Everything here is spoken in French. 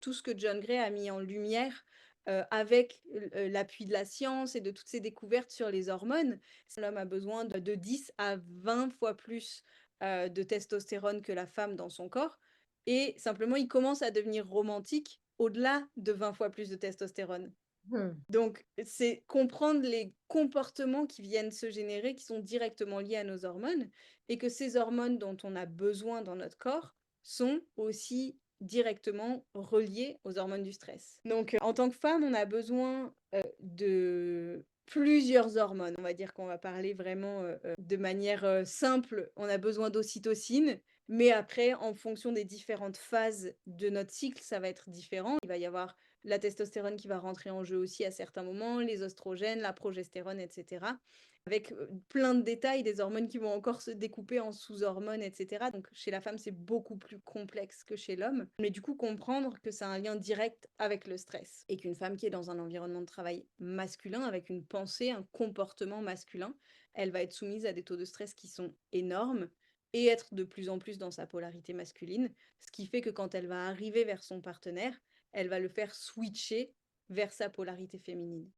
tout ce que John Gray a mis en lumière, avec l'appui de la science et de toutes ces découvertes sur les hormones. L'homme a besoin de 10 à 20 fois plus, de testostérone que la femme dans son corps et simplement il commence à devenir romantique au-delà de 20 fois plus de testostérone. Mmh. Donc, c'est comprendre les comportements qui viennent se générer, qui sont directement liés à nos hormones et que ces hormones dont on a besoin dans notre corps sont aussi directement reliées aux hormones du stress. Donc, en tant que femme, on a besoin, de plusieurs hormones. On va dire qu'on va parler vraiment, de manière, simple. On a besoin d'ocytocine, mais après, en fonction des différentes phases de notre cycle, ça va être différent. Il va y avoir la testostérone qui va rentrer en jeu aussi à certains moments, les oestrogènes, la progestérone, et cetera. Avec plein de détails, des hormones qui vont encore se découper en sous-hormones, et cetera. Donc chez la femme, c'est beaucoup plus complexe que chez l'homme. Mais du coup, comprendre que ça a un lien direct avec le stress. Et qu'une femme qui est dans un environnement de travail masculin, avec une pensée, un comportement masculin, elle va être soumise à des taux de stress qui sont énormes et être de plus en plus dans sa polarité masculine. Ce qui fait que quand elle va arriver vers son partenaire, elle va le faire switcher vers sa polarité féminine.